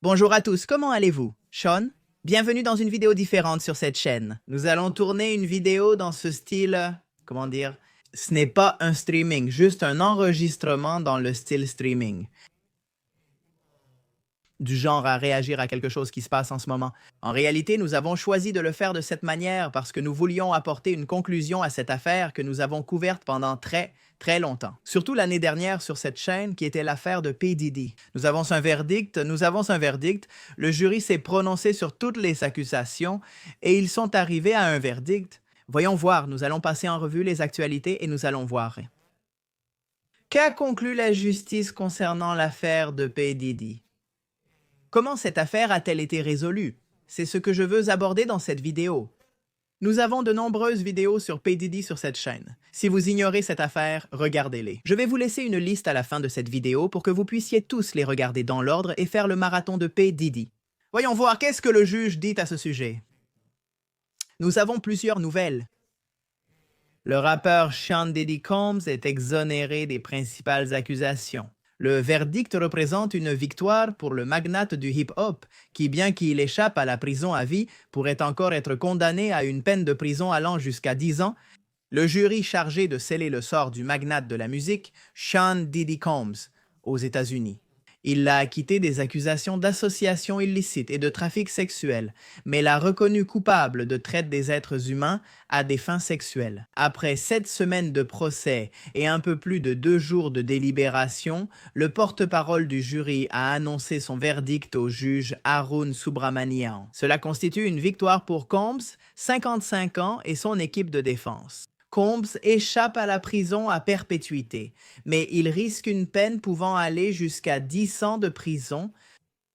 Bonjour à tous, comment allez-vous? Sean? Bienvenue dans une vidéo différente sur cette chaîne. Nous allons tourner une vidéo dans ce style, comment dire? Ce n'est pas un streaming, juste un enregistrement dans le style streaming. Du genre à réagir à quelque chose qui se passe en ce moment. En réalité, nous avons choisi de le faire de cette manière parce que nous voulions apporter une conclusion à cette affaire que nous avons couverte pendant très longtemps. Surtout l'année dernière sur cette chaîne qui était l'affaire de P. Diddy. Nous avons un verdict, le jury s'est prononcé sur toutes les accusations et ils sont arrivés à un verdict. Voyons voir, nous allons passer en revue les actualités et nous allons voir. Qu'a conclu la justice concernant l'affaire de P. Diddy? Comment cette affaire a-t-elle été résolue? C'est ce que je veux aborder dans cette vidéo. Nous avons de nombreuses vidéos sur P. Diddy sur cette chaîne. Si vous ignorez cette affaire, regardez-les. Je vais vous laisser une liste à la fin de cette vidéo pour que vous puissiez tous les regarder dans l'ordre et faire le marathon de P. Diddy. Voyons voir qu'est-ce que le juge dit à ce sujet. Nous avons plusieurs nouvelles. Le rappeur Sean Diddy Combs est exonéré des principales accusations. Le verdict représente une victoire pour le magnate du hip-hop qui, bien qu'il échappe à la prison à vie, pourrait encore être condamné à une peine de prison allant jusqu'à 10 ans. Le jury chargé de sceller le sort du magnate de la musique, Sean Diddy Combs, aux États-Unis. Il l'a acquitté des accusations d'association illicite et de trafic sexuel, mais l'a reconnu coupable de traite des êtres humains à des fins sexuelles. Après 7 semaines de procès et un peu plus de 2 jours de délibération, le porte-parole du jury a annoncé son verdict au juge Arun Subramanian. Cela constitue une victoire pour Combs, 55 ans, et son équipe de défense. Combs échappe à la prison à perpétuité, mais il risque une peine pouvant aller jusqu'à 10 ans de prison.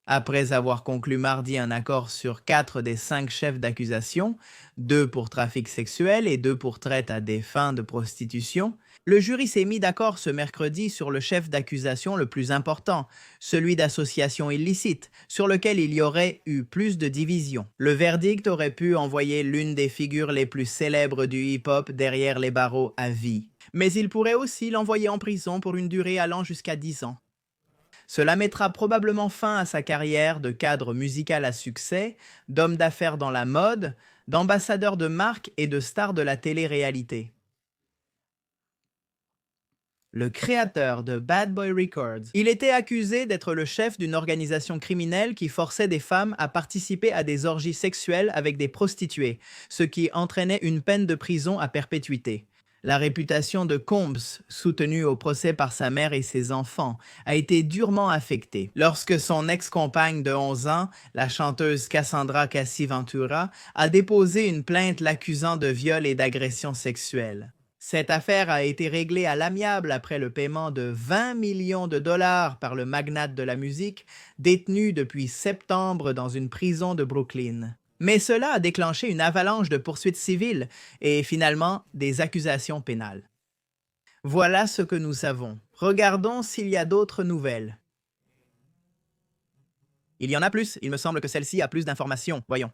Après avoir conclu mardi un accord sur 4 des 5 chefs d'accusation, 2 pour trafic sexuel et 2 pour traite à des fins de prostitution, le jury s'est mis d'accord ce mercredi sur le chef d'accusation le plus important, celui d'association illicite, sur lequel il y aurait eu plus de divisions. Le verdict aurait pu envoyer l'une des figures les plus célèbres du hip-hop derrière les barreaux à vie. Mais il pourrait aussi l'envoyer en prison pour une durée allant jusqu'à 10 ans. Cela mettra probablement fin à sa carrière de cadre musical à succès, d'homme d'affaires dans la mode, d'ambassadeur de marque et de star de la télé-réalité. Le créateur de Bad Boy Records. Il était accusé d'être le chef d'une organisation criminelle qui forçait des femmes à participer à des orgies sexuelles avec des prostituées, ce qui entraînait une peine de prison à perpétuité. La réputation de Combs, soutenue au procès par sa mère et ses enfants, a été durement affectée lorsque son ex-compagne de 11 ans, la chanteuse Cassandra Cassie Ventura, a déposé une plainte l'accusant de viol et d'agression sexuelle. Cette affaire a été réglée à l'amiable après le paiement de 20 millions de dollars par le magnate de la musique, détenu depuis septembre dans une prison de Brooklyn. Mais cela a déclenché une avalanche de poursuites civiles et finalement des accusations pénales. Voilà ce que nous savons. Regardons s'il y a d'autres nouvelles. Il y en a plus, il me semble que celle-ci a plus d'informations. Voyons.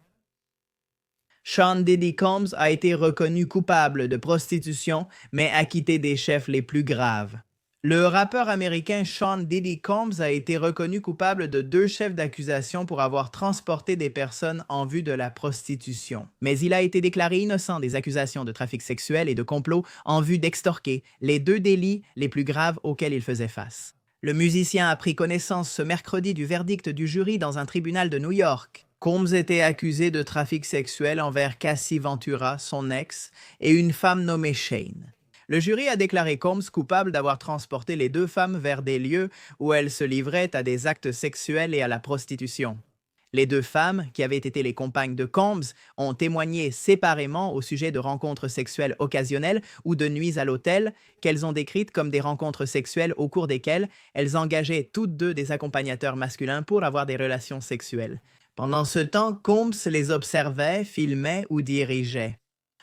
Sean Diddy Combs a été reconnu coupable de prostitution, mais acquitté des chefs les plus graves. Le rappeur américain Sean Diddy Combs a été reconnu coupable de 2 chefs d'accusation pour avoir transporté des personnes en vue de la prostitution. Mais il a été déclaré innocent des accusations de trafic sexuel et de complot en vue d'extorquer, les 2 délits les plus graves auxquels il faisait face. Le musicien a pris connaissance ce mercredi du verdict du jury dans un tribunal de New York. Combs était accusé de trafic sexuel envers Cassie Ventura, son ex, et une femme nommée Shane. Le jury a déclaré Combs coupable d'avoir transporté les 2 femmes vers des lieux où elles se livraient à des actes sexuels et à la prostitution. Les 2 femmes, qui avaient été les compagnes de Combs, ont témoigné séparément au sujet de rencontres sexuelles occasionnelles ou de nuits à l'hôtel, qu'elles ont décrites comme des rencontres sexuelles au cours desquelles elles engageaient toutes 2 des accompagnateurs masculins pour avoir des relations sexuelles. Pendant ce temps, Combs les observait, filmait ou dirigeait.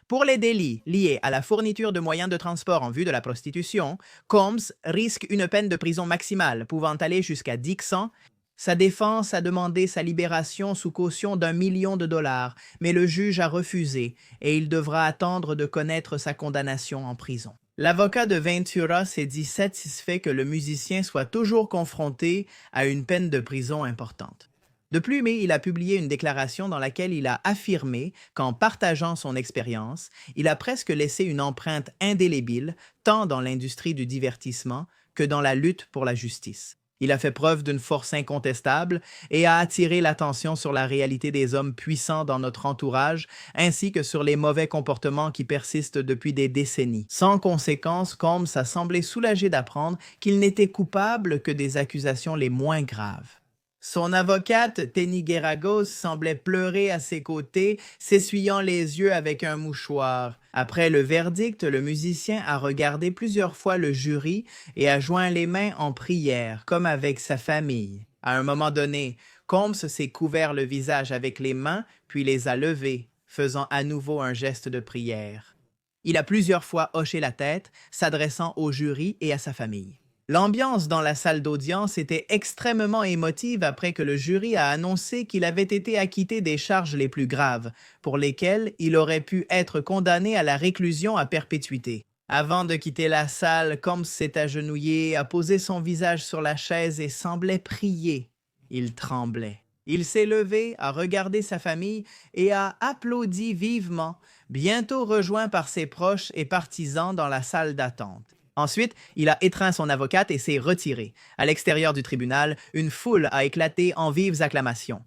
Pour les délits liés à la fourniture de moyens de transport en vue de la prostitution, Combs risque une peine de prison maximale pouvant aller jusqu'à 10 ans. Sa défense a demandé sa libération sous caution d'1 million de dollars, mais le juge a refusé et il devra attendre de connaître sa condamnation en prison. L'avocat de Ventura s'est dit satisfait que le musicien soit toujours confronté à une peine de prison importante. De plus, mais il a publié une déclaration dans laquelle il a affirmé qu'en partageant son expérience, il a presque laissé une empreinte indélébile tant dans l'industrie du divertissement que dans la lutte pour la justice. Il a fait preuve d'une force incontestable et a attiré l'attention sur la réalité des hommes puissants dans notre entourage, ainsi que sur les mauvais comportements qui persistent depuis des décennies. Sans conséquence, Combs a semblé soulagé d'apprendre qu'il n'était coupable que des accusations les moins graves. Son avocate, Tenny Geragos, semblait pleurer à ses côtés, s'essuyant les yeux avec un mouchoir. Après le verdict, le musicien a regardé plusieurs fois le jury et a joint les mains en prière, comme avec sa famille. À un moment donné, Combs s'est couvert le visage avec les mains, puis les a levées, faisant à nouveau un geste de prière. Il a plusieurs fois hoché la tête, s'adressant au jury et à sa famille. L'ambiance dans la salle d'audience était extrêmement émotive après que le jury a annoncé qu'il avait été acquitté des charges les plus graves, pour lesquelles il aurait pu être condamné à la réclusion à perpétuité. Avant de quitter la salle, Combs s'est agenouillé, a posé son visage sur la chaise et semblait prier. Il tremblait. Il s'est levé, a regardé sa famille et a applaudi vivement, bientôt rejoint par ses proches et partisans dans la salle d'attente. Ensuite, il a étreint son avocate et s'est retiré. À l'extérieur du tribunal, une foule a éclaté en vives acclamations.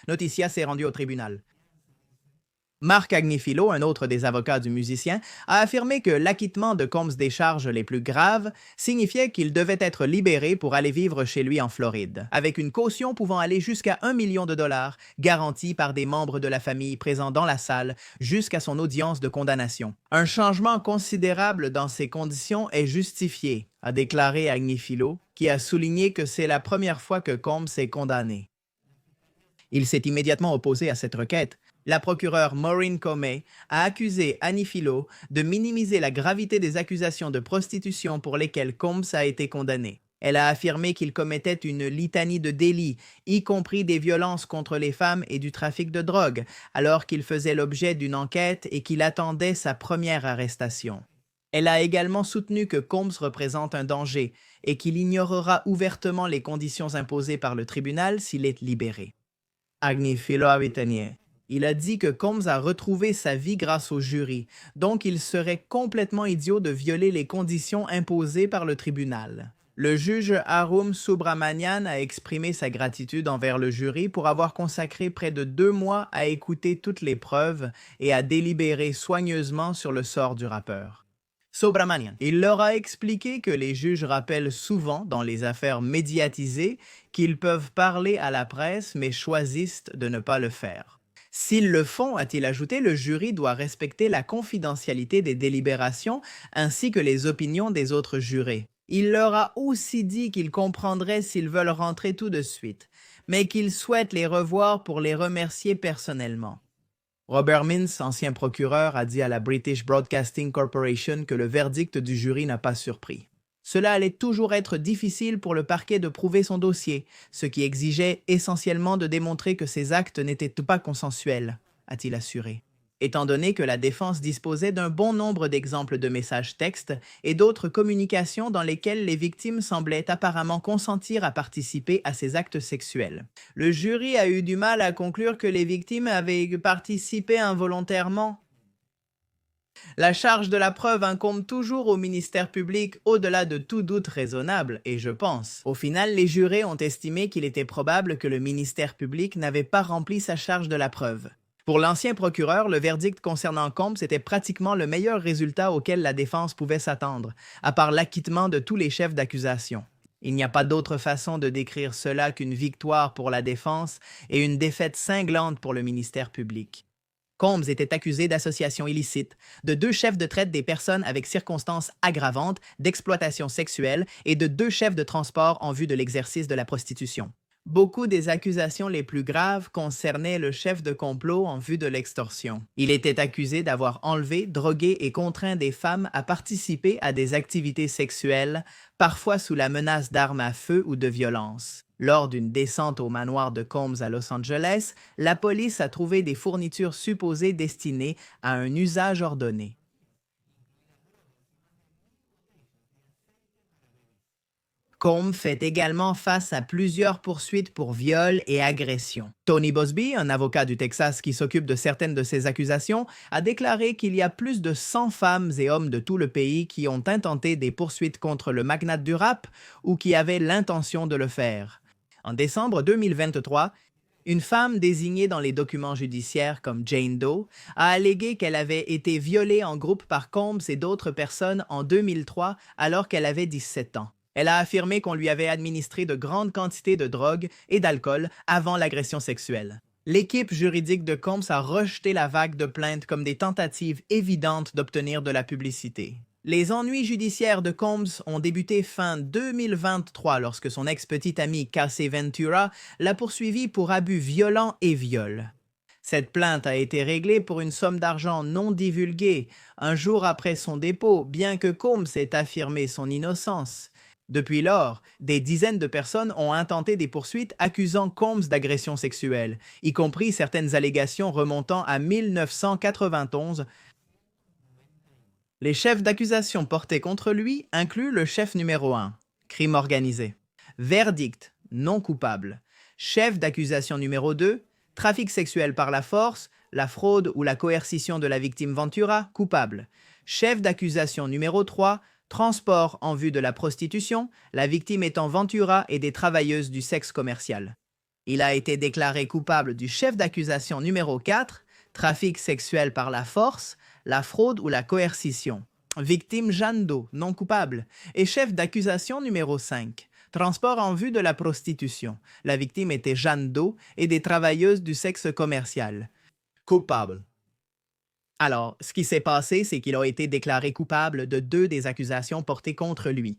Noticia s'est rendu au tribunal. Marc Agnifilo, un autre des avocats du musicien, a affirmé que l'acquittement de Combs des charges les plus graves signifiait qu'il devait être libéré pour aller vivre chez lui en Floride, avec une caution pouvant aller jusqu'à 1 million de dollars, garantie par des membres de la famille présents dans la salle jusqu'à son audience de condamnation. Un changement considérable dans ces conditions est justifié, a déclaré Agnifilo, qui a souligné que c'est la première fois que Combs est condamné. Il s'est immédiatement opposé à cette requête. La procureure Maureen Comey a accusé Agnifilo de minimiser la gravité des accusations de prostitution pour lesquelles Combs a été condamné. Elle a affirmé qu'il commettait une litanie de délits, y compris des violences contre les femmes et du trafic de drogue, alors qu'il faisait l'objet d'une enquête et qu'il attendait sa première arrestation. Elle a également soutenu que Combs représente un danger et qu'il ignorera ouvertement les conditions imposées par le tribunal s'il est libéré. Agnifilo avait tenu. Il a dit que Combs a retrouvé sa vie grâce au jury, donc il serait complètement idiot de violer les conditions imposées par le tribunal. Le juge Arum Subramanian a exprimé sa gratitude envers le jury pour avoir consacré près de 2 mois à écouter toutes les preuves et à délibérer soigneusement sur le sort du rappeur. Subramanian. Il leur a expliqué que les juges rappellent souvent dans les affaires médiatisées qu'ils peuvent parler à la presse mais choisissent de ne pas le faire. S'ils le font, a-t-il ajouté, le jury doit respecter la confidentialité des délibérations ainsi que les opinions des autres jurés. Il leur a aussi dit qu'il comprendrait s'ils veulent rentrer tout de suite, mais qu'il souhaite les revoir pour les remercier personnellement. Robert Mintz, ancien procureur, a dit à la British Broadcasting Corporation que le verdict du jury n'a pas surpris. Cela allait toujours être difficile pour le parquet de prouver son dossier, ce qui exigeait essentiellement de démontrer que ces actes n'étaient pas consensuels, a-t-il assuré. Étant donné que la défense disposait d'un bon nombre d'exemples de messages textes et d'autres communications dans lesquelles les victimes semblaient apparemment consentir à participer à ces actes sexuels. Le jury a eu du mal à conclure que les victimes avaient participé involontairement. La charge de la preuve incombe toujours au ministère public au-delà de tout doute raisonnable, et je pense. Au final, les jurés ont estimé qu'il était probable que le ministère public n'avait pas rempli sa charge de la preuve. Pour l'ancien procureur, le verdict concernant Combs était pratiquement le meilleur résultat auquel la défense pouvait s'attendre, à part l'acquittement de tous les chefs d'accusation. Il n'y a pas d'autre façon de décrire cela qu'une victoire pour la défense et une défaite cinglante pour le ministère public. Combs était accusé d'association illicite, de 2 chefs de traite des personnes avec circonstances aggravantes, d'exploitation sexuelle et de 2 chefs de transport en vue de l'exercice de la prostitution. Beaucoup des accusations les plus graves concernaient le chef de complot en vue de l'extorsion. Il était accusé d'avoir enlevé, drogué et contraint des femmes à participer à des activités sexuelles, parfois sous la menace d'armes à feu ou de violence. Lors d'une descente au manoir de Combs à Los Angeles, la police a trouvé des fournitures supposées destinées à un usage ordonné. Combs fait également face à plusieurs poursuites pour viol et agression. Tony Bosby, un avocat du Texas qui s'occupe de certaines de ces accusations, a déclaré qu'il y a plus de 100 femmes et hommes de tout le pays qui ont intenté des poursuites contre le magnate du rap ou qui avaient l'intention de le faire. En décembre 2023, une femme désignée dans les documents judiciaires comme Jane Doe a allégué qu'elle avait été violée en groupe par Combs et d'autres personnes en 2003 alors qu'elle avait 17 ans. Elle a affirmé qu'on lui avait administré de grandes quantités de drogue et d'alcool avant l'agression sexuelle. L'équipe juridique de Combs a rejeté la vague de plaintes comme des tentatives évidentes d'obtenir de la publicité. Les ennuis judiciaires de Combs ont débuté fin 2023 lorsque son ex-petite amie Casey Ventura l'a poursuivi pour abus violents et viol. Cette plainte a été réglée pour une somme d'argent non divulguée, un jour après son dépôt, bien que Combs ait affirmé son innocence. Depuis lors, des dizaines de personnes ont intenté des poursuites accusant Combs d'agression sexuelle, y compris certaines allégations remontant à 1991. Les chefs d'accusation portés contre lui incluent le chef numéro 1, crime organisé. Verdict, non coupable. Chef d'accusation numéro 2, trafic sexuel par la force, la fraude ou la coercition de la victime Ventura, coupable. Chef d'accusation numéro 3, transport en vue de la prostitution, la victime étant Ventura et des travailleuses du sexe commercial. Il a été déclaré coupable du chef d'accusation numéro 4, trafic sexuel par la force, la fraude ou la coercition. Victime Jane Doe, non coupable. Et chef d'accusation numéro 5, transport en vue de la prostitution. La victime était Jane Doe et des travailleuses du sexe commercial. Coupable. Alors, ce qui s'est passé, c'est qu'il a été déclaré coupable de 2 des accusations portées contre lui,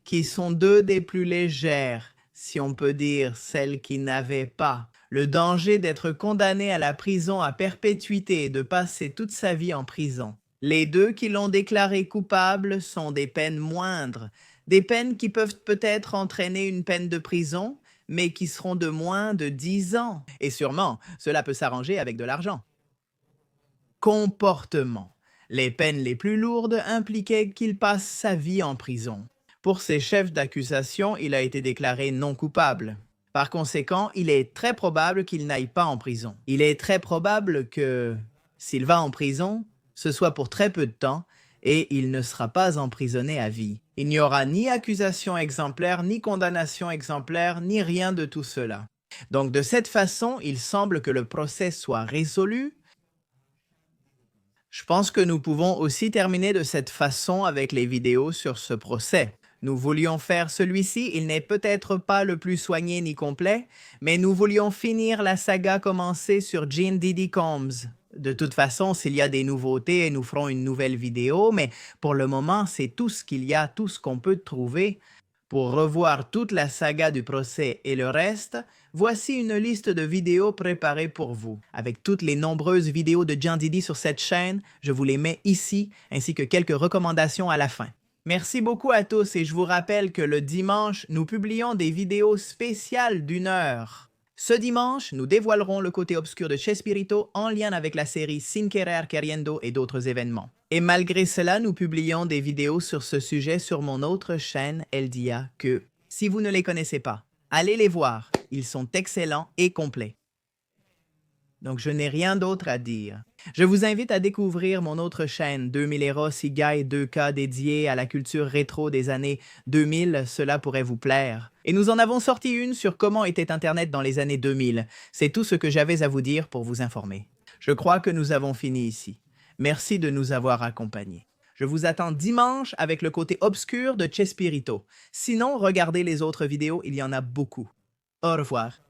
qui sont 2 des plus légères, si on peut dire celles qui n'avaient pas le danger d'être condamné à la prison à perpétuité et de passer toute sa vie en prison. Les 2 qui l'ont déclaré coupable sont des peines moindres, des peines qui peuvent peut-être entraîner une peine de prison, mais qui seront de moins de 10 ans. Et sûrement, cela peut s'arranger avec de l'argent. Comportement. Les peines les plus lourdes impliquaient qu'il passe sa vie en prison. Pour ses chefs d'accusation, il a été déclaré non coupable. Par conséquent, il est très probable qu'il n'aille pas en prison. Il est très probable que, s'il va en prison, ce soit pour très peu de temps et il ne sera pas emprisonné à vie. Il n'y aura ni accusation exemplaire, ni condamnation exemplaire, ni rien de tout cela. Donc de cette façon, il semble que le procès soit résolu. Je pense que nous pouvons aussi terminer de cette façon avec les vidéos sur ce procès. Nous voulions faire celui-ci, il n'est peut-être pas le plus soigné ni complet, mais nous voulions finir la saga commencée sur Jean Diddy Combs. De toute façon, s'il y a des nouveautés, nous ferons une nouvelle vidéo, mais pour le moment, c'est tout ce qu'il y a, tout ce qu'on peut trouver. Pour revoir toute la saga du procès et le reste, voici une liste de vidéos préparées pour vous. Avec toutes les nombreuses vidéos de Jean Diddy sur cette chaîne, je vous les mets ici, ainsi que quelques recommandations à la fin. Merci beaucoup à tous et je vous rappelle que le dimanche, nous publions des vidéos spéciales d'1 heure. Ce dimanche, nous dévoilerons le côté obscur de Chespirito en lien avec la série Sin Querer Queriendo et d'autres événements. Et malgré cela, nous publions des vidéos sur ce sujet sur mon autre chaîne El Dia que, si vous ne les connaissez pas, allez les voir, ils sont excellents et complets. Donc je n'ai rien d'autre à dire. Je vous invite à découvrir mon autre chaîne 2000 Eros Igai 2K dédiée à la culture rétro des années 2000, cela pourrait vous plaire. Et nous en avons sorti une sur comment était Internet dans les années 2000. C'est tout ce que j'avais à vous dire pour vous informer. Je crois que nous avons fini ici. Merci de nous avoir accompagnés. Je vous attends dimanche avec le côté obscur de Chespirito. Sinon, regardez les autres vidéos, il y en a beaucoup. Au revoir.